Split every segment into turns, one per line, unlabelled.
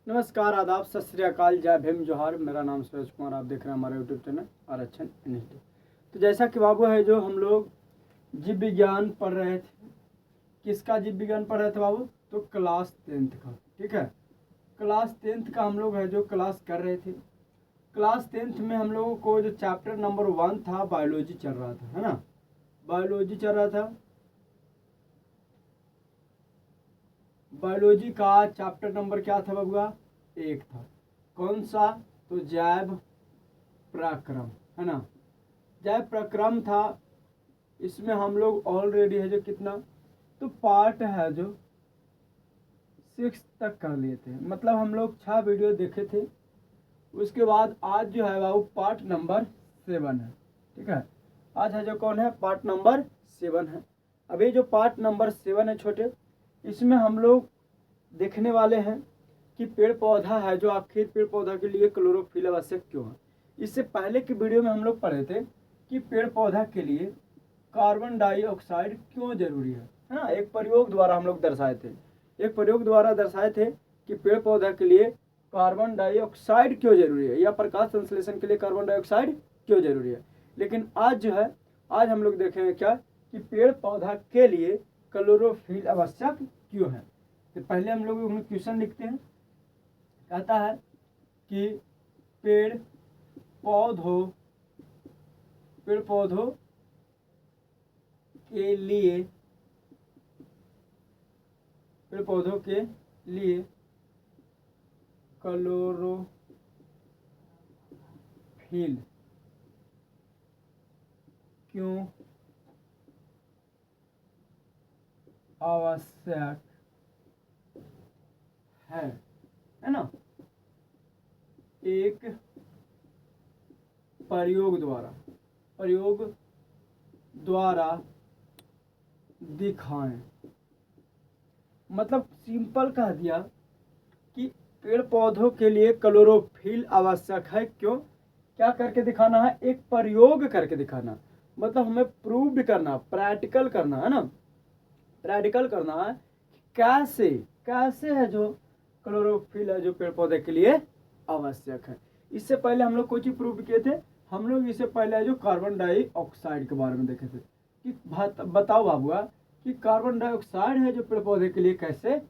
नमस्कार, आदाब, सत श्री अकाल, जय भीम, जोहार। मेरा नाम सूरज कुमार, आप देख रहे हैं हमारा यूट्यूब चैनल आरक्षण इनिशिएटिव। तो जैसा कि बाबू है जो हम लोग जीव विज्ञान पढ़ रहे थे। किसका जीव विज्ञान पढ़ रहे थे बाबू? तो क्लास 10th का। ठीक है, क्लास 10th का हम लोग है जो क्लास कर रहे थे। क्लास 10th में हम लोगों को जो चैप्टर नंबर 1 था बायोलॉजी चल रहा था, है ना। बायोलॉजी चल रहा था। बायोलॉजी का चैप्टर नंबर क्या था बबुआ? 1 था। कौन सा? तो जैव प्रक्रम, है ना। जैव प्रक्रम था। इसमें हम लोग ऑलरेडी है जो कितना तो पार्ट है जो 6 तक कर लिए थे। मतलब हम लोग 6 वीडियो देखे थे। उसके बाद आज जो है वो पार्ट नंबर 7 है। ठीक है, आज है जो कौन है? पार्ट नंबर 7 है। अभी जो पार्ट नंबर 7 है छोटे, इसमें हम लोग देखने वाले हैं कि पेड़ पौधा है जो आखिर पेड़ पौधा के लिए क्लोरोफिल आवश्यक क्यों है। इससे पहले की वीडियो में हम लोग पढ़े थे कि पेड़ पौधा के लिए कार्बन डाइऑक्साइड क्यों जरूरी है ना। एक प्रयोग द्वारा हम लोग दर्शाए थे कि पेड़ पौधा के लिए कार्बन डाइऑक्साइड क्यों जरूरी है या प्रकाश संश्लेषण के लिए कार्बन डाइऑक्साइड क्यों जरूरी है। लेकिन आज जो है, आज हम लोग देखेंगे क्या कि पेड़ पौधा के लिए क्लोरोफिल आवश्यक क्यों है। तो पहले हम लोग क्वेश्चन लिखते हैं। कहता है कि पेड़ पौधों के लिए क्लोरोफिल क्यों आवश्यक है ना। एक प्रयोग द्वारा दिखाएं। मतलब सिंपल कह दिया कि पेड़ पौधों के लिए क्लोरोफिल आवश्यक है। क्यों? क्या करके दिखाना है? एक प्रयोग करके दिखाना। मतलब हमें प्रूव करना, प्रैक्टिकल करना, है ना। प्रैक्टिकल करना है कैसे कैसे है जो क्लोरोफिल है जो पेड़ पौधे के लिए आवश्यक है। इससे पहले हम लोग कोई चीज प्रूव किए थे। हम लोग इससे पहले जो कार्बन डाइऑक्साइड के बारे में देखे थे कि बताओ बाबुआ कि कार्बन डाइऑक्साइड है जो पेड़ पौधे के लिए कैसे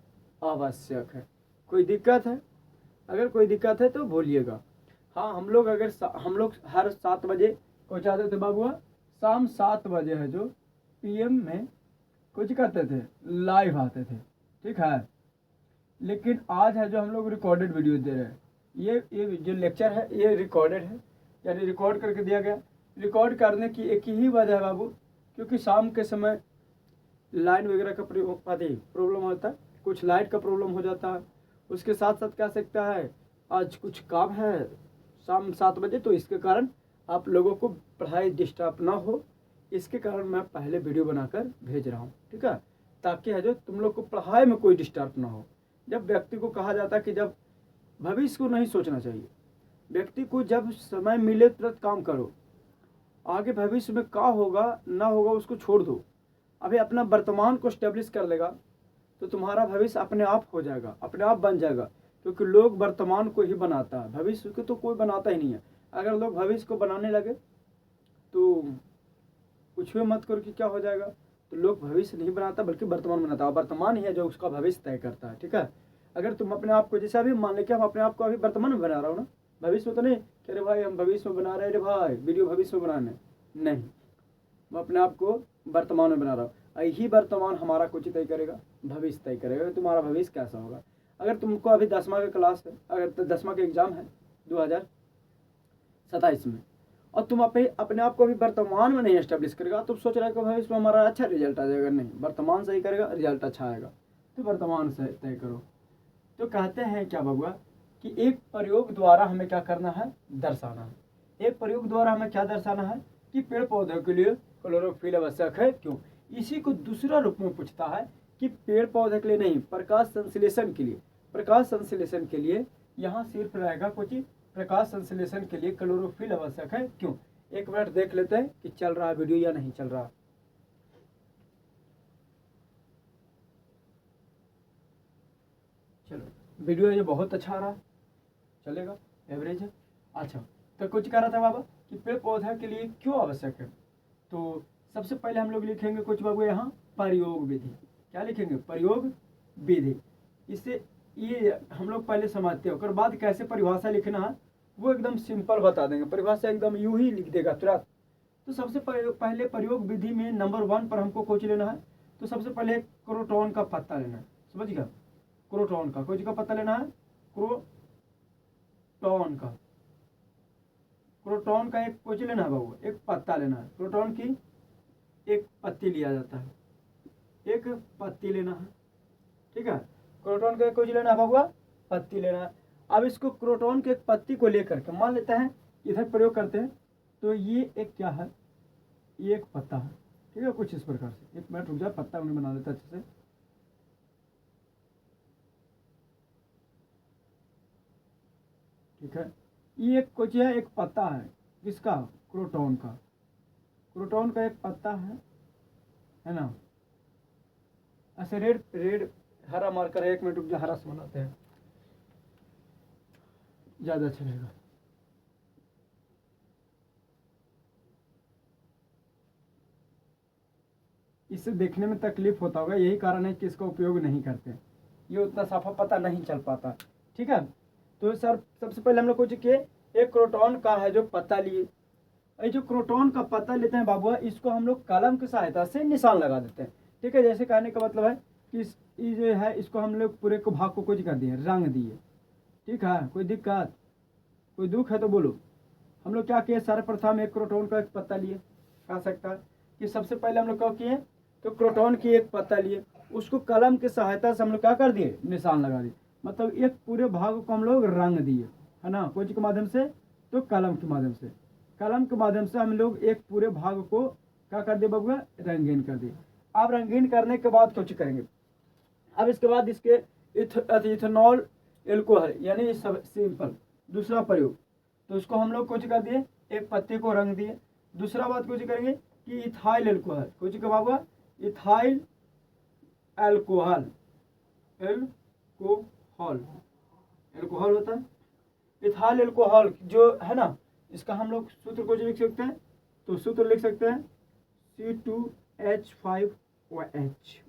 आवश्यक है। कोई दिक्कत है? अगर कोई दिक्कत है तो बोलिएगा। हाँ, हम लोग हर 7 बजे पहुँचाते थे बाबुआ। शाम 7 बजे है जो PM में कुछ करते थे, लाइव आते थे। ठीक है, लेकिन आज है जो हम लोग रिकॉर्डेड वीडियो दे रहे हैं। ये जो लेक्चर है ये रिकॉर्डेड है, यानी रिकॉर्ड करके दिया गया। रिकॉर्ड करने की एक ही वजह है बाबू, क्योंकि शाम के समय लाइन वगैरह का प्रॉब्लम होता है, कुछ लाइट का प्रॉब्लम हो जाता है। उसके साथ साथ क्या सकता है, आज कुछ काम है शाम 7 बजे, तो इसके कारण आप लोगों को पढ़ाई डिस्टर्ब ना हो, इसके कारण मैं पहले वीडियो बनाकर भेज रहा हूँ। ठीक है, ताकि है जो तुम लोग को पढ़ाई में कोई डिस्टर्ब ना हो। जब व्यक्ति को कहा जाता है कि जब भविष्य को नहीं सोचना चाहिए, व्यक्ति को जब समय मिले तुरंत काम करो, आगे भविष्य में क्या होगा ना होगा उसको छोड़ दो। अभी अपना वर्तमान को स्टेब्लिश कर लेगा तो तुम्हारा भविष्य अपने आप हो जाएगा, अपने आप बन जाएगा। क्योंकि लोग वर्तमान को ही बनाता है, भविष्य को तो कोई बनाता ही नहीं है। अगर लोग भविष्य को बनाने लगे तो कुछ भी मत करो कि क्या हो जाएगा। तो लोग भविष्य नहीं बनाता बल्कि वर्तमान बनाता है, वर्तमान ही है जो उसका भविष्य तय करता है। ठीक है, अगर तुम अपने आप को जैसे अभी मान ले कि हम अपने आप को अभी वर्तमान में बना रहा हूँ ना, भविष्य में तो नहीं कि अरे भाई हम भविष्य में बना रहे हैं, भाई वीडियो भविष्य में बनाने नहीं, मैं अपने आप को वर्तमान में बना रहा हूँ। यही वर्तमान हमारा कुछ तय करेगा, भविष्य तय करेगा तुम्हारा भविष्य कैसा होगा। अगर तुमको अभी 10वां का क्लास है, अगर 10वां का एग्जाम है 2027 में, और तुम अपने आप को अभी वर्तमान में नहीं एस्टेब्लिश करेगा, तुम सोच रहे हो कि भविष्य में हमारा अच्छा रिजल्ट आ जाएगा। नहीं, वर्तमान सही करेगा रिजल्ट अच्छा आएगा, तो वर्तमान से तय करो। तो कहते हैं क्या बबुआ कि एक प्रयोग द्वारा हमें क्या करना है? दर्शाना है। एक प्रयोग द्वारा हमें क्या दर्शाना है कि पेड़ पौधों के लिए क्लोरोफिल आवश्यक है। क्यों? इसी को दूसरा रूप में पूछता है कि पेड़ पौधे के लिए नहीं, प्रकाश संश्लेषण के लिए। प्रकाश संश्लेषण के लिए यहाँ सिर्फ रहेगा कुछ, प्रकाश संश्लेषण के लिए क्लोरोफिल आवश्यक है। क्यों? एक मिनट देख लेते हैं कि चल रहा है वीडियो या नहीं चल रहा। चलो वीडियो ये बहुत अच्छा आ रहा है, चलेगा, एवरेज है। अच्छा, तो कुछ कह रहा था बाबा कि पेड़ पौधा के लिए क्यों आवश्यक है। तो सबसे पहले हम लोग लिखेंगे कुछ बाबू यहाँ प्रयोग विधि। क्या लिखेंगे, प्रयोग विधि। इससे ये हम लोग पहले समझते हैं, और बाद कैसे परिभाषा लिखना है वो एकदम सिंपल बता देंगे, परिभाषा एकदम यूं ही लिख देगा तुरंत। तो सबसे पहले प्रयोग विधि में नंबर 1 पर हमको कुछ लेना है। तो सबसे पहले क्रोटॉन का पत्ता लेना है, समझ गया, क्रोटॉन का कुछ का पत्ता लेना है, क्रोटॉन का, क्रोटॉन का एक कुछ लेना है बाबू, एक पत्ता लेना है। क्रोटॉन की एक पत्ती लिया जाता है, एक पत्ती लेना है, ठीक है। क्रोटॉन का कुछ लेना है बाबू, पत्ती लेना है। अब इसको क्रोटॉन के एक पत्ती को लेकर के मान लेते हैं इधर प्रयोग करते हैं, तो ये एक क्या है, ये एक पत्ता है, ठीक है, कुछ इस प्रकार से। एक मिनट रुक जाए, पत्ता उन्हें बना देता अच्छे से। ठीक है, ये एक कुछ है, एक पत्ता है, किसका, क्रोटॉन का, क्रोटॉन का एक पत्ता है ना। ऐसे रेड रेड हरा मार्कर है, एक मिनट रुक जाए, हरा से बनाते हैं, ज़्यादा अच्छा रहेगा। इससे देखने में तकलीफ होता होगा, यही कारण है कि इसका उपयोग नहीं करते, ये उतना साफा पता नहीं चल पाता, ठीक है। तो सर सबसे पहले हम लोग कुछ किए, एक क्रोटॉन का है जो पत्ता लिए, ये जो क्रोटॉन का पत्ता लेते हैं बाबू, इसको हम लोग कलम की सहायता से निशान लगा देते हैं, ठीक है। जैसे कहने का मतलब है कि ये जो है इसको हम लोग पूरे को भाग को कुछ कर दिए, रंग दिए, ठीक है। कोई दिक्कत, कोई दुख है तो बोलो। हम लोग क्या किए, सर्वप्रथम एक क्रोटॉन का एक पत्ता लिए, कह सकता है कि सबसे पहले हम लोग क्या किए, तो क्रोटॉन की एक पत्ता लिए, उसको कलम की सहायता से हम लोग क्या कर दिए, निशान लगा दिए, मतलब एक पूरे भाग को हम लोग रंग दिए, है ना, कुछ के माध्यम से, तो कलम के माध्यम से, कलम के माध्यम से हम लोग एक पूरे भाग को क्या कर दिए बबुआ, रंगीन कर दिए। अब रंगीन करने के बाद कुछ करेंगे, अब इसके बाद इसके इथेनॉल एल्कोहल यानी सब सिंपल दूसरा प्रयोग, तो उसको हम लोग कुछ कर दिए, एक पत्ते को रंग दिए। दूसरा बात कुछ करेंगे कि इथाइल एल्कोहल, कुछ कब होगा, इथाइल एल्कोहल, एल्कोहल, एल्कोहल होता है, इथाइल एल्कोहल जो है ना, इसका हम लोग सूत्र कुछ लिख सकते हैं, तो सूत्र लिख सकते हैं C2H5OH,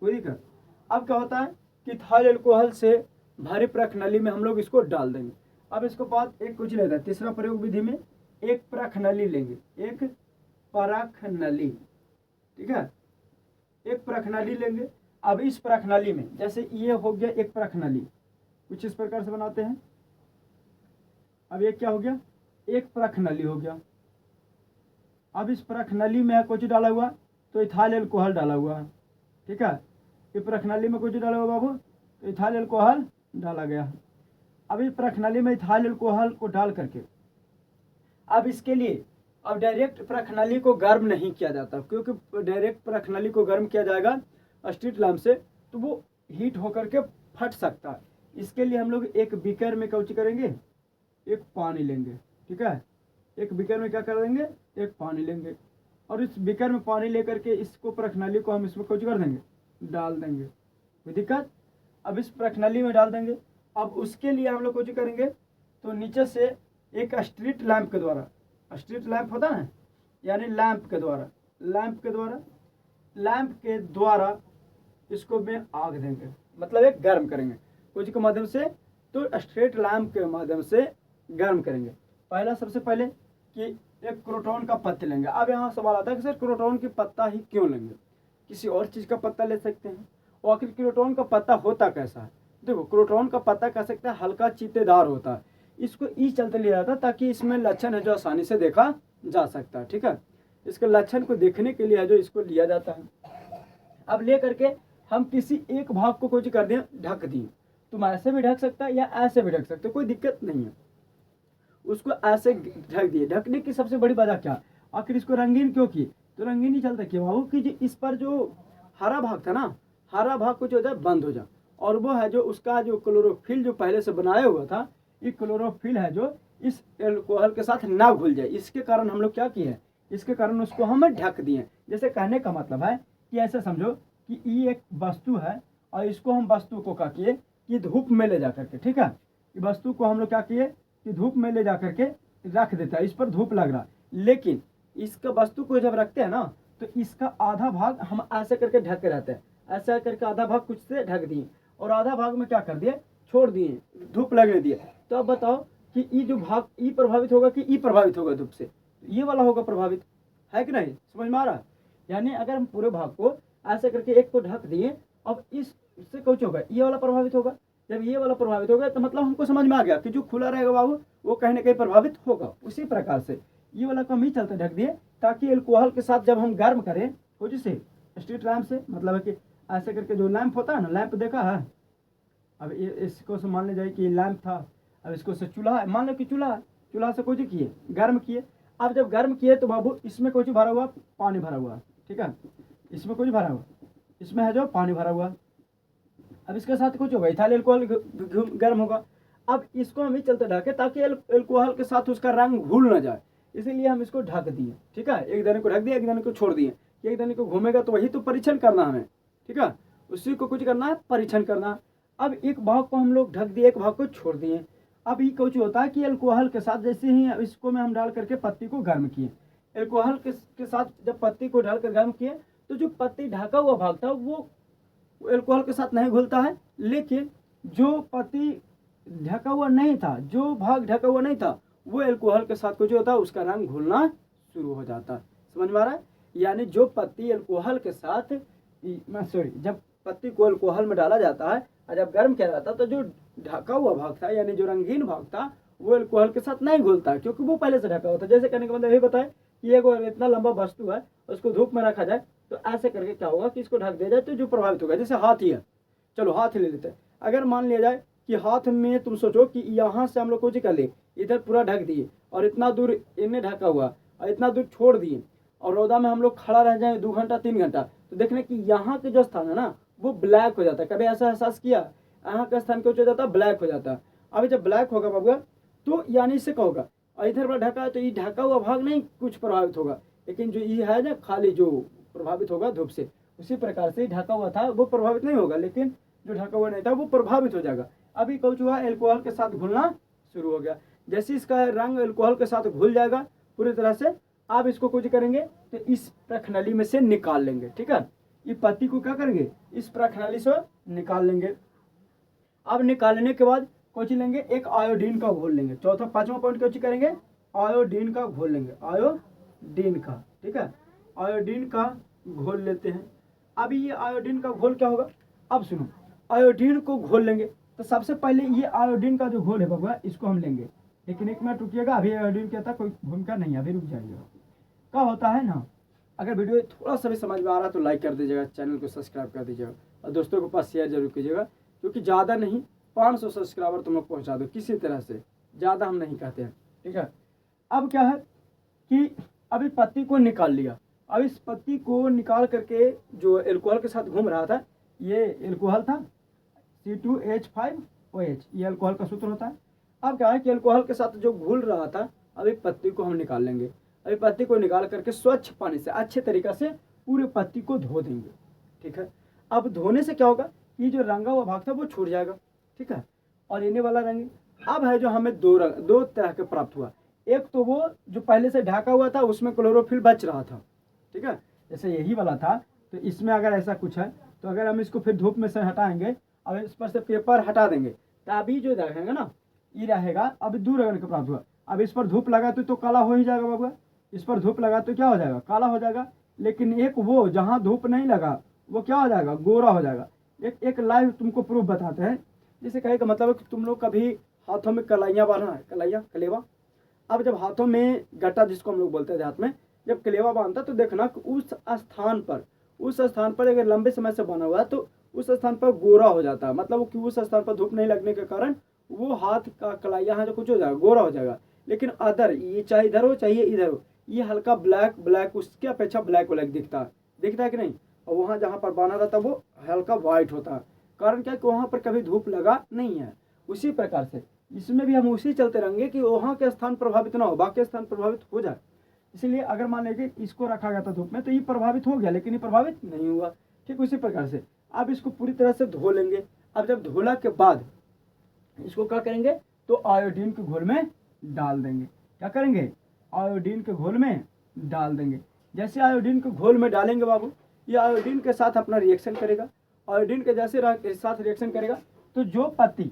कोई दिक्कत। अब क्या होता है कि इथाइल एल्कोहल से भारी प्रखनली में हम लोग इसको डाल देंगे। अब इसके बाद एक कुछ लेता है, तीसरा प्रयोग विधि में एक प्रखनली लेंगे, एक प्रखनली, ठीक है, एक प्रखनली लेंगे। अब इस प्रखनली में जैसे ये हो गया एक प्रखनली, कुछ इस प्रकार से बनाते हैं। अब ये क्या हो गया, एक प्रखनली हो गया। अब इस प्रखनली में कुछ डाला हुआ, तो इथाइल एल्कोहल डाला हुआ है, ठीक है। ये प्रखनली में कुछ डाला हुआ बाबू, तो इथाइल एल्कोहल डाला गया। अब इस प्रखनली में इथाइल एल्कोहल को डाल करके, अब इसके लिए अब डायरेक्ट प्रखनली को गर्म नहीं किया जाता, क्योंकि डायरेक्ट प्रखनली को गर्म किया जाएगा स्ट्रीट लैम्प से, तो वो हीट होकर के फट सकता है। इसके लिए हम लोग एक बीकर में कौची करेंगे, एक पानी लेंगे, ठीक है, एक बीकर में क्या करेंगे, एक पानी लेंगे, और इस बीकर में पानी लेकर के इसको प्रखनली को हम इसमें कौची कर देंगे, डाल देंगे, कोई दिक्कत। अब इस प्रखनली में डाल देंगे। अब उसके लिए हम लोग कुछ करेंगे, तो नीचे से एक स्ट्रीट लैंप के द्वारा, स्ट्रीट लैंप होता है यानी लैंप के द्वारा, लैंप के द्वारा, लैंप के द्वारा इसको में आग देंगे, मतलब एक गर्म करेंगे कुछ के माध्यम से, तो स्ट्रीट लैंप के माध्यम से गर्म करेंगे। पहला सबसे पहले कि एक क्रोटॉन का पत्ते लेंगे। अब यहाँ सवाल आता है कि सर क्रोटॉन की पत्ता ही क्यों लेंगे, किसी और चीज़ का पत्ता ले सकते हैं, और आखिर क्रोटॉन का पत्ता होता कैसा है। देखो क्रोटॉन का पत्ता कह सकते हैं हल्का चीतेदार होता है, इसको इस चलते लिया जाता है ताकि इसमें लक्षण है जो आसानी से देखा जा सकता है, ठीक है। इसके लक्षण को देखने के लिए है जो इसको लिया जाता है। अब ले करके हम किसी एक भाग को कुछ कर दें, ढक दिए, तुम ऐसे भी ढक सकता है या ऐसे भी ढक सकते हो, कोई दिक्कत नहीं है। उसको ऐसे ढक दिए, ढकने की सबसे बड़ी वजह क्या, आखिर इसको रंगीन क्यों किए, तो रंगीन ही चलता क्यों बाबू कि इस पर जो हरा भाग था ना, हरा भाग कुछ हो जाए बंद हो जाए, और वो है जो उसका जो क्लोरोफिल जो पहले से बनाया हुआ था, ये क्लोरोफिल है जो इस एल्कोहल के साथ ना घुल जाए, इसके कारण हम लोग क्या किए, इसके कारण उसको हम ढक दिए। जैसे कहने का मतलब है कि ऐसे समझो कि ये एक वस्तु है और इसको हम वस्तु को क्या किए, कि धूप में ले जा करके, ठीक है, ये वस्तु को हम लोग क्या किए कि धूप में ले जा करके रख देता है, इस पर धूप लग रहा, लेकिन इसका वस्तु को जब रखते हैं ना तो इसका आधा भाग हम ऐसे करके ढक के रहते हैं, ऐसा करके आधा भाग कुछ से ढक दिए और आधा भाग में क्या कर दिए, छोड़ दिए, धूप लगने दिए। तो अब बताओ कि ई जो भाग ई प्रभावित होगा कि ई प्रभावित होगा धूप से, ये वाला होगा प्रभावित, है कि नहीं, समझ में आ रहा है। यानी अगर हम पूरे भाग को ऐसे करके एक को ढक दिए, अब इससे कुछ होगा, ये वाला प्रभावित होगा, जब ये वाला प्रभावित होगा तो मतलब हमको समझ में आ गया कि जो खुला रहेगा बाबू वो कहीं ना कहीं प्रभावित होगा। उसी प्रकार से ये वाला को हम ही चलते ढक दिए ताकि एल्कोहल के साथ जब हम गर्म करें हो जैसे स्ट्रीट लैंप से, मतलब है कि ऐसे करके जो लैंप होता है ना, लैंप देखा है, अब ये इसको से मान ले जाए कि ये लैंप था, अब इसको से चूल्हा है, मान लो कि चूल्हा है, चूल्हा से कुछ किए गर्म किए, अब जब गर्म किए तो बाबू इसमें कुछ भरा हुआ, पानी भरा हुआ, ठीक है, इसमें कुछ भरा हुआ, इसमें है जो पानी भरा हुआ, अब इसके साथ कुछ होगा इथाइल एल्कोहल गर्म होगा। अब इसको हम ही चलते ढके ताकि एल्कोहल के साथ उसका रंग घुल ना जाए, इसीलिए हम इसको ढक दिए, ठीक है, एक दाने को ढक दिया, एक दाने को छोड़ दिए, एक दाने को घूमेगा तो वही तो परीक्षण करना हमें, ठीक है, उसी को कुछ करना है, परीक्षण करना। अब एक भाग को हम लोग ढक दिए, एक भाग को छोड़ दिए। अब ये कुछ होता है कि एल्कोहल के साथ जैसे ही इसको में हम डाल करके पत्ती को गर्म किए, एल्कोहल के साथ जब पत्ती को डालकर गर्म किए तो जो पत्ती ढका हुआ भाग था वो एल्कोहल के साथ नहीं घुलता है, लेकिन जो पत्ती ढका हुआ नहीं था, जो भाग ढका हुआ नहीं था, वो एल्कोहल के साथ कुछ होता है, उसका रंग घुलना शुरू हो जाता है, समझ में आ रहा है। यानी जो पत्ती एल्कोहल के साथ जब पत्ती को एल्कोहल में डाला जाता है और जब गर्म किया जाता है तो जो ढका हुआ भाग था यानी जो रंगीन भाग था वो एल्कोहल के साथ नहीं घुलता है, क्योंकि वो पहले से ढका हुआ था। जैसे कहने का मतलब ये बताए कि एक इतना लंबा वस्तु है उसको धूप में रखा जाए तो ऐसे करके क्या होगा कि इसको ढक दिया जाए तो जो प्रभावित होगा, जैसे हाथ ही है, चलो हाथ ही ले लेते हैं, अगर मान लिया जाए कि हाथ में तुम सोचो कि यहाँ से हम लोग कुछ कर ले, इधर पूरा ढक दिए और इतना दूर इन्हें ढका हुआ और इतना दूर छोड़ दिए और रौदा में हम लोग खड़ा रह जाए 2 घंटा 3 घंटा, तो देखने कि यहाँ के जो स्थान है ना वो ब्लैक हो जाता है। कभी ऐसा एहसास किया, यहाँ का स्थान कुछ हो जाता है, ब्लैक हो जाता है। अभी जब ब्लैक होगा बाबू तो यानी इससे क्या होगा, इधर पर ढका है तो ये ढका हुआ भाग नहीं कुछ प्रभावित होगा, लेकिन जो ये है ना खाली जो प्रभावित होगा धूप से, उसी प्रकार से ढका हुआ था वो प्रभावित नहीं होगा, लेकिन जो ढका हुआ नहीं था वो प्रभावित हो जाएगा। अभी कुछ हुआ एल्कोहल के साथ घुलना शुरू हो गया, जैसे इसका रंग एल्कोहल के साथ घुल जाएगा पूरी तरह से, आप इसको कुछ करेंगे तो इस प्रखनली में से निकाल लेंगे, ठीक है, ये पत्ती को क्या करेंगे इस प्रखनली से निकाल लेंगे। अब निकालने के बाद कुछ लेंगे, एक आयोडीन का घोल लेंगे, चौथा 5वां पॉइंट कुछ करेंगे, आयोडीन का घोल लेंगे, आयोडीन का, ठीक है, आयोडीन का घोल लेते हैं। अभी ये आयोडीन का घोल क्या होगा, अब सुनो, आयोडीन को घोल लेंगे तो सबसे पहले ये आयोडीन का जो घोल है बाबा इसको हम लेंगे, लेकिन 1 मिनट रुकिएगा, अभी आयोडीन क्या था कोई भूमिका नहीं है, अभी रुक जाइएगा। क्या होता है ना, अगर वीडियो थोड़ा सा भी समझ में आ रहा है तो लाइक कर दीजिएगा, चैनल को सब्सक्राइब कर दीजिएगा और दोस्तों के पास शेयर जरूर कीजिएगा, क्योंकि ज़्यादा नहीं 500 सब्सक्राइबर तुम लोग पहुँचा दो किसी तरह से, ज़्यादा हम नहीं कहते हैं, ठीक है। अब क्या है कि अभी पत्ती को निकाल लिया, अब इस पत्ती को निकाल करके जो एल्कोहल के साथ घूम रहा था, ये एल्कोहल था C2H5OH, ये अल्कोहल का सूत्र होता है। अब क्या है कि अल्कोहल के साथ जो घुल रहा था अभी पत्ती को हम निकाल लेंगे, अभी पत्ती को निकाल करके स्वच्छ पानी से अच्छे तरीक़े से पूरे पत्ती को धो देंगे, ठीक है। अब धोने से क्या होगा, ये जो रंगा हुआ भाग था वो छूट जाएगा, ठीक है, और इन्हें वाला रंग अब है जो हमें दो तरह के प्राप्त हुआ, एक तो वो जो पहले से ढका हुआ था उसमें क्लोरोफिल बच रहा था, ठीक है, जैसे यही वाला था, तो इसमें अगर ऐसा कुछ है तो अगर हम इसको फिर धूप में से हटाएंगे और इस पर से पेपर हटा देंगे तो अभी जो रहेगा ना ये रहेगा, अभी दूर रंग का प्राप्त हुआ। अब इस पर धूप लगा तो काला हो ही जाएगा बाबू, इस पर धूप लगा तो क्या हो जाएगा, काला हो जाएगा, लेकिन एक वो जहाँ धूप नहीं लगा वो क्या हो जाएगा, गोरा हो जाएगा। एक लाइव तुमको प्रूफ बताते हैं, जैसे कहे का मतलब कि तुम लोग कभी हाथों में कलाइयाँ बांधा है, कलेवा, अब जब हाथों में गट्टा जिसको हम लोग बोलते हैं हाथ में जब कलेवा बांधता तो देखना कि उस स्थान पर अगर लंबे समय से बना हुआ है तो उस स्थान पर गोरा हो जाता है, मतलब कि उस स्थान पर धूप नहीं लगने के कारण वो हाथ का कलाइया है जो कुछ हो जाएगा, गोरा हो जाएगा। लेकिन अदर ये चाहे इधर हो चाहे इधर हो, ये हल्का ब्लैक उसके अपेक्षा ब्लैक दिखता है कि नहीं, और वहाँ जहाँ पर बांधा रहता है वो हल्का वाइट होता है, कारण क्या कि वहाँ पर कभी धूप लगा नहीं है। उसी प्रकार से इसमें भी हम उसी चलते रहेंगे कि वहाँ के स्थान प्रभावित ना हो, बाकी स्थान प्रभावित हो जाए। इसलिए अगर मान लीजिए इसको रखा गया था धूप में तो ये प्रभावित हो गया, लेकिन ये प्रभावित नहीं हुआ, ठीक उसी प्रकार से अब इसको पूरी तरह से धो लेंगे। अब जब धोला के बाद इसको क्या करेंगे, तो आयोडीन के घोल में डाल देंगे। क्या करेंगे, आयोडीन के घोल में डाल देंगे। जैसे आयोडीन के घोल में डालेंगे बाबू, ये आयोडीन के साथ अपना रिएक्शन करेगा। आयोडीन के जैसे साथ रिएक्शन करेगा तो जो पत्ती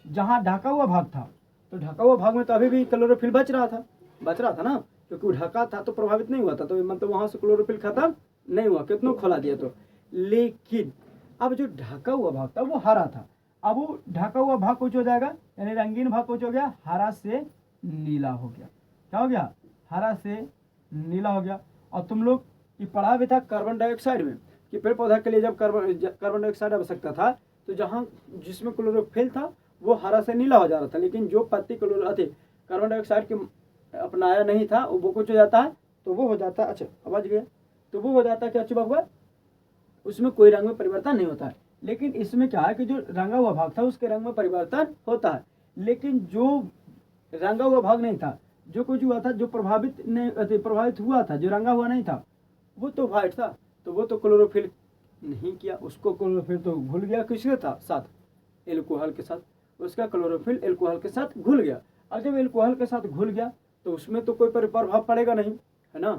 जहाँ ढका हुआ भाग था, तो ढका हुआ भाग में तो अभी भी क्लोरोफिल बच रहा था ना, क्योंकि वो ढका था तो प्रभावित नहीं हुआ था, तो मतलब वहाँ से क्लोरोफिल खत्म नहीं हुआ, कितना खोला दिया तो। लेकिन अब जो ढका हुआ भाग था वो हरा था, अब वो ढका हुआ भाग कुछ हो जाएगा, यानी रंगीन भाग कुछ हो गया, हरा से नीला हो गया। क्या हो गया, हरा से नीला हो गया। और तुम लोग ये पढ़ा भी था कार्बन डाइऑक्साइड में कि पेड़ पौधा के लिए जब कार्बन डाइऑक्साइड आवश्यकता था, तो जहाँ जिसमें क्लोरोफिल था वो हरा से नीला हो जा रहा था, लेकिन जो पत्ती कार्बन डाइऑक्साइड के अपनाया नहीं था वो कुछ हो जाता है, तो वो हो जाता है, अच्छा आवाज गया, तो वो हो जाता है क्या चुपा हुआ, उसमें कोई रंग में परिवर्तन नहीं होता है। लेकिन इसमें क्या है कि जो रंगा हुआ भाग था उसके रंग में परिवर्तन होता है, लेकिन जो रंगा हुआ भाग नहीं था, जो कुछ हुआ था, जो प्रभावित हुआ था, जो रंगा हुआ नहीं था, वो तो वाइट था, तो वो तो क्लोरोफिल नहीं किया, उसको क्लोरोफिल तो घुल गया किसके साथ, एल्कोहल के साथ, उसका क्लोरोफिल एल्कोहल के साथ घुल गया। और जब एल्कोहल के साथ घुल गया तो उसमें तो कोई प्रभाव पड़ेगा नहीं, है ना।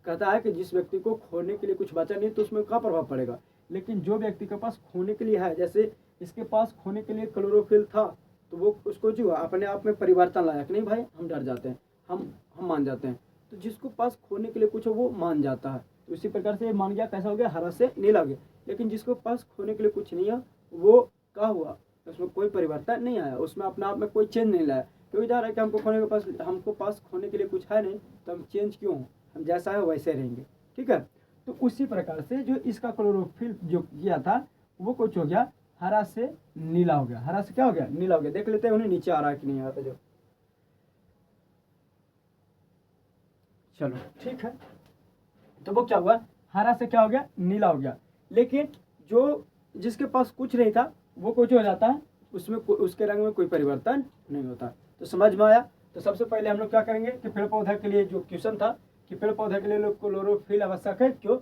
कहता है कि जिस व्यक्ति को खोने के लिए कुछ बचा नहीं तो उसमें क्या प्रभाव पड़ेगा, लेकिन जो व्यक्ति के पास खोने के लिए है, जैसे इसके पास खोने के लिए क्लोरोफिल था, तो वो उसको जो अपने आप में परिवर्तन लाया कि नहीं भाई हम डर जाते हैं, हम मान जाते हैं, तो जिसको पास खोने के लिए कुछ हो वो मान जाता है, तो इसी प्रकार से मान गया, कैसा हो गया, हरा से नीला हो गया। लेकिन जिसको पास खोने के लिए कुछ नहीं है वो क्या हुआ, उसमें कोई परिवर्तन नहीं आया, उसमें अपने आप में कोई चेंज नहीं लाया, क्योंकि जा रहा है कि हमको पास खोने के लिए कुछ है नहीं, तो हम चेंज क्यों हो, हम जैसा है वैसे रहेंगे, ठीक है। तो उसी प्रकार से जो इसका क्लोरोफिल जो किया था वो कुछ हो गया, हरा से नीला हो गया, हरा से क्या हो गया, नीला हो गया। देख लेते हैं उन्हें नीचे आ रहा है कि नहीं आता, जो चलो ठीक है। तो वो क्या हुआ, हरा से क्या हो गया, नीला हो गया। लेकिन जो जिसके पास कुछ नहीं था वो कुछ हो जाता है, उसमें उसके रंग में कोई परिवर्तन नहीं होता। तो समझ में आया। तो सबसे पहले हम लोग क्या करेंगे कि पेड़ पौधा के लिए जो क्वेश्चन था कि पेड़ पौधा के लिए लोग क्लोरोफिल आवश्यक है क्यों,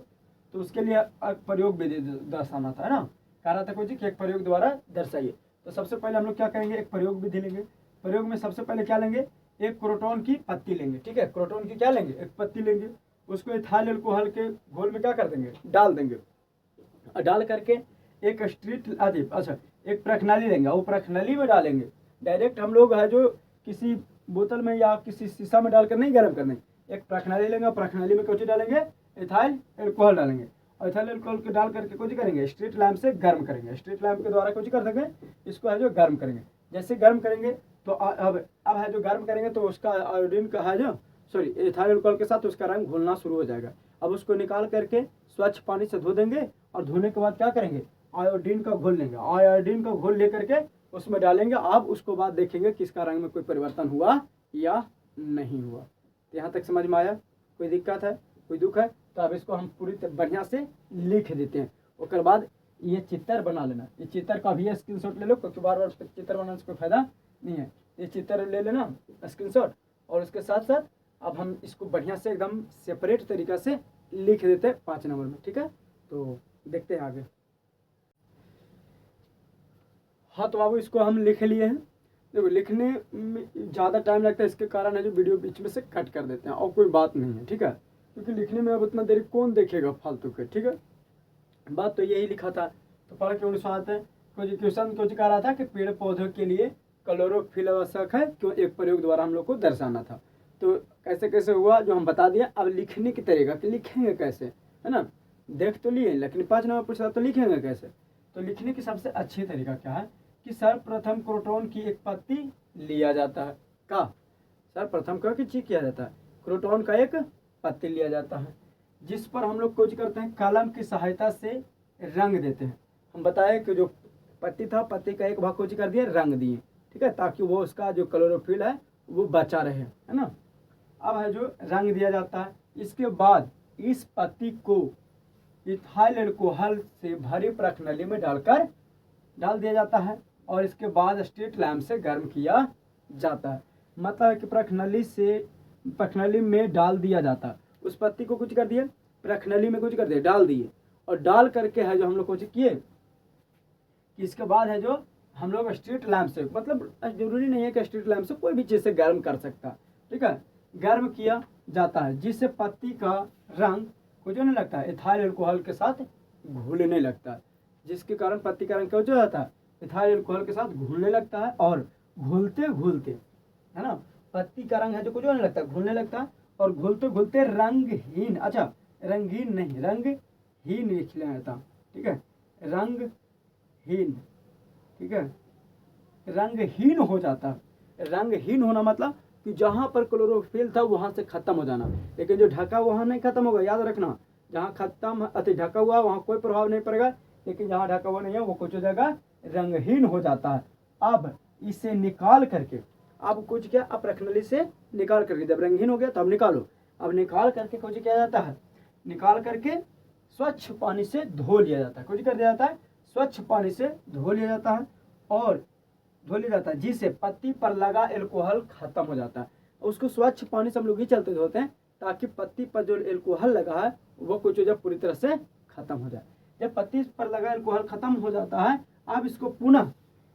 तो उसके लिए प्रयोग भी दर्शाना था, है ना। कह रहा था कुछ कि एक प्रयोग द्वारा दर्शाइए। तो सबसे पहले हम लोग क्या करेंगे, एक प्रयोग विधि लेंगे। प्रयोग में सबसे पहले क्या लेंगे, एक क्रोटॉन की पत्ती लेंगे, ठीक है, क्रोटॉन की क्या लेंगे, एक पत्ती लेंगे, उसको इथाइल अल्कोहल के घोल में क्या कर देंगे, डाल देंगे। डाल करके एक एक प्रखनाली लेंगे, वो प्रखनाली में डालेंगे। डायरेक्ट हम लोग है जो किसी बोतल में या किसी शीशा में डालकर नहीं गर्म करने, एक प्रखनाली लेंगे, प्रखनाली में कुछ डालेंगे, इथाइल अल्कोहल डालेंगे, और इथाइल अल्कोहल को डाल करके कुछ करेंगे, स्ट्रीट लैम्प से गर्म करेंगे, स्ट्रीट लैम्प के द्वारा कुछ कर देंगे, इसको है जो गर्म करेंगे। जैसे गर्म करेंगे तो अब है जो गर्म करेंगे तो उसका आयोडीन का है जो इथाइल अल्कोहल के साथ उसका रंग घुलना शुरू हो जाएगा। अब उसको निकाल करके स्वच्छ पानी से धो देंगे, और धोने के बाद क्या करेंगे, आयोडीन का घोल लेंगे, आयोडीन का घोल लेकर के उसमें डालेंगे। अब उसको बाद देखेंगे कि इसका रंग में कोई परिवर्तन हुआ या नहीं हुआ। तो यहाँ तक समझ में आया, कोई दिक्कत है, कोई दुख है, तो अब इसको हम पूरी बढ़िया से लिख देते हैं। उसके बाद ये चित्र बना लेना, ये चित्र का भी स्क्रीनशॉट ले लो, क्योंकि बार बार चित्र बनाने से कोई फायदा नहीं है। ये चित्र ले लेना स्क्रीनशॉट, और उसके साथ साथ अब हम इसको बढ़िया से एकदम सेपरेट तरीका से लिख देते हैं 5 नंबर में, ठीक है। तो देखते हैं आगे। हाँ तो बाबू इसको हम लिख लिए हैं। देखो लिखने में ज़्यादा टाइम लगता है, इसके कारण है जो वीडियो बीच में से कट कर देते हैं, और कोई बात नहीं है, ठीक है, क्योंकि लिखने में अब उतना देरी कौन देखेगा फालतू के, ठीक है। बात तो यही लिखा था। तो पढ़ के उन्हें आते हैं, कुछ क्वेश्चन कुछ कह रहा था कि पेड़ पौधों के लिए क्लोरोफिल आवश्यक है क्यों, एक प्रयोग द्वारा हम लोग को दर्शाना था। तो कैसे कैसे हुआ जो हम बता दिया। अब लिखने की तरीका कि लिखेंगे कैसे, है ना, देख तो लिए, लेकिन 5 नंबर पूछा तो लिखेंगे कैसे। तो लिखने की सबसे अच्छी तरीका क्या है कि सर्वप्रथम क्रोटॉन की एक पत्ती लिया जाता है, का सर्वप्रथम क्या किया जाता है, क्रोटॉन का एक पत्ती लिया जाता है, जिस पर हम लोग कुछ करते हैं, कलम की सहायता से रंग देते हैं। हम बताए कि जो पत्ती था, पत्ती का एक भाग कुछ कर दिया, रंग दिए, ठीक है, ताकि वो उसका जो क्लोरोफिल है वो बचा रहे, है ना। अब है जो रंग दिया जाता है। इसके बाद इस पत्ती को इथाइल अल्कोहल से भरी प्रखनली में डाल दिया जाता है, और इसके बाद स्ट्रीट लैम्प से गर्म किया जाता है। मतलब कि प्रखनली में डाल दिया जाता है, उस पत्ती को कुछ कर दिए, प्रखनली में कुछ कर दिए, डाल दिए, और डाल करके है जो हम लोग कुछ किए कि इसके बाद है जो हम लोग स्ट्रीट लैम्प से, मतलब जरूरी नहीं है कि स्ट्रीट लैम्प से, कोई भी चीज़ से गर्म कर सकता, ठीक है, गर्म किया जाता है, जिससे पत्ती का रंग कुछ होने लगता है, इथाइल अल्कोहल के साथ घुलने लगता है, जिसके कारण पत्ती का रंग क्या हो जाता है, इथाइल अल्कोहल के साथ घुलने लगता है, और घुलते घुलते, है ना, पत्ती का रंग है जो कुछ होने लगता है, घुलने लगता है, और घुलते घुलते रंगहीन, अच्छा रंगीन नहीं, रंगहीन लिख लेना था, ठीक है, रंगहीन, ठीक है, रंगहीन हो जाता है। रंगहीन होना मतलब कि जहाँ पर क्लोरोफिल था वहाँ से खत्म हो जाना, लेकिन जो ढका वहाँ नहीं खत्म होगा, याद रखना, जहाँ खत्म अति ढका हुआ वहाँ कोई प्रभाव नहीं पड़ेगा, लेकिन जहाँ ढका हुआ नहीं है वो कुछ हो जाएगा, रंगहीन हो जाता है। अब इसे निकाल करके, अब कुछ क्या, अब प्रखनली से निकाल करके, जब रंगहीन हो गया तब निकालो, अब निकाल करके कुछ किया जाता है, निकाल करके स्वच्छ पानी से धो लिया जाता है, कुछ कर दिया जाता है, स्वच्छ पानी से धो लिया जाता है, और धो लिया जाता है, जिससे पत्ती पर लगा एल्कोहल खत्म हो जाता है। उसको स्वच्छ पानी से हम लोग ही चलते धोते हैं, ताकि पत्ती पर जो एल्कोहल लगा है वो कुछ जब पूरी तरह से खत्म हो जाए। जब पत्ती पर लगा एल्कोहल खत्म हो जाता है, अब इसको पुनः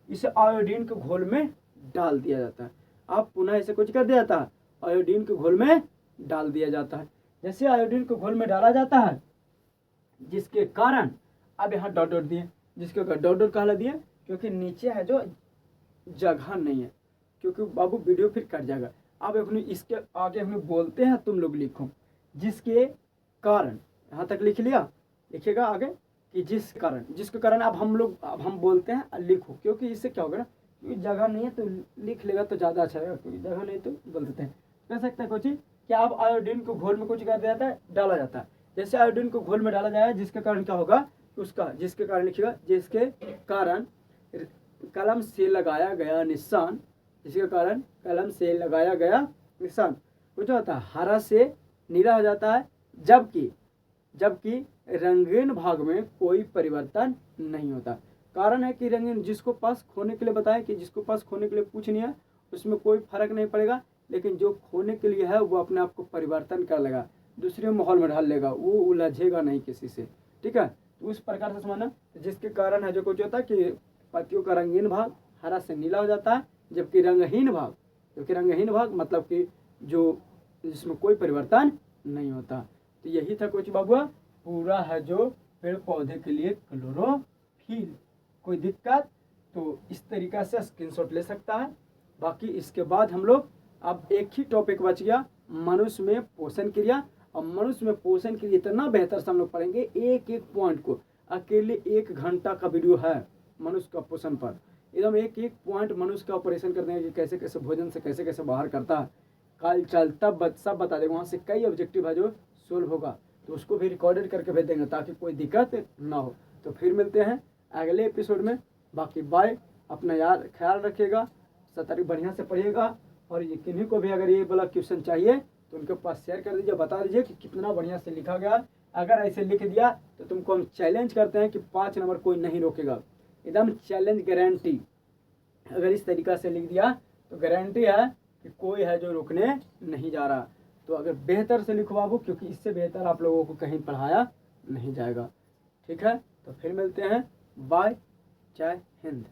इसे आयोडीन के घोल में डाल दिया जाता है। अब पुनः इसे कुछ कर दिया जाता है, आयोडीन के घोल में डाल दिया जाता है। जैसे आयोडीन के घोल में डाला जाता है, जिसके कारण अब यहाँ डॉट डॉट दिए, जिसके डॉट डॉट कहला दिए क्योंकि नीचे है जो जगह नहीं है, क्योंकि बाबू वीडियो फिर कट जाएगा। अब अपने इसके आगे हम लोग बोलते हैं, तुम लोग लिखो, जिसके कारण, यहाँ तक लिख लिया, लिखिएगा आगे कि जिसके कारण अब हम बोलते हैं लिखो, क्योंकि इससे क्या होगा ना, क्योंकि जगह नहीं है तो लिख लेगा तो ज़्यादा अच्छा है, क्योंकि जगह नहीं तो बोल देते हैं, कह सकते हैं कुछ क्या, अब आयोडीन को घोल में कुछ कर दिया जाता है, डाला जाता है। जैसे आयोडीन को घोल में डाला जाएगा, जिसके कारण क्या होगा, उसका जिसके कारण लिखिएगा, जिसके कारण कलम से लगाया गया निशान, जिसके कारण कलम से लगाया गया निशान कुछ होता है, हरा से नीला हो जाता है, जबकि रंगीन भाग में कोई परिवर्तन नहीं होता। कारण है कि रंगीन, जिसको पास खोने के लिए बताया कि जिसको पास खोने के लिए कुछ नहीं है उसमें कोई फर्क नहीं पड़ेगा, लेकिन जो खोने के लिए है वो अपने आप को परिवर्तन कर लेगा, दूसरे माहौल में ढाल लेगा, वो उलझेगा नहीं किसी से, ठीक है। तो उस प्रकार से समझना, जिसके कारण है जो कुछ होता है कि पत्तियों का रंगीन भाग हरा से नीला हो जाता है, जबकि रंगहीन भाग मतलब कि जो जिसमें कोई परिवर्तन नहीं होता। तो यही था कुछ बाबुआ पूरा है जो पेड़ पौधे के लिए क्लोरोफिल। कोई दिक्कत तो इस तरीका से स्क्रीनशॉट ले सकता है। बाकी इसके बाद हम लोग अब एक ही टॉपिक बच गया, मनुष्य में पोषण क्रिया। और मनुष्य में पोषण क्रिया इतना बेहतर से हम लोग पढ़ेंगे, एक एक पॉइंट को, अकेले 1 घंटा का वीडियो है मनुष्य का पोषण पर, एकदम एक एक पॉइंट मनुष्य का ऑपरेशन कर देंगे कि कैसे कैसे भोजन से कैसे कैसे बाहर करता है, काल चलता सब बता देगा। वहाँ से कई ऑब्जेक्टिव है जो सोल्व होगा, तो उसको भी रिकॉर्डेड करके भेज देंगे ताकि कोई दिक्कत ना हो। तो फिर मिलते हैं अगले एपिसोड में। बाकी बाय, अपना यार ख्याल रखिएगा, सतर्क बढ़िया से पढ़िएगा। और ये किन्हीं को भी अगर ये वाला क्वेश्चन चाहिए तो उनके पास शेयर कर दीजिए, बता दीजिए कि कितना बढ़िया से लिखा गया। अगर ऐसे लिख दिया तो तुमको हम चैलेंज करते हैं कि 5 नंबर कोई नहीं रोकेगा, एकदम चैलेंज गारंटी। अगर इस तरीका से लिख दिया तो गारंटी है कि कोई है जो रुकने नहीं जा रहा। तो अगर बेहतर से लिखो बाबू, क्योंकि इससे बेहतर आप लोगों को कहीं पढ़ाया नहीं जाएगा, ठीक है। तो फिर मिलते हैं, बाय, जय हिंद।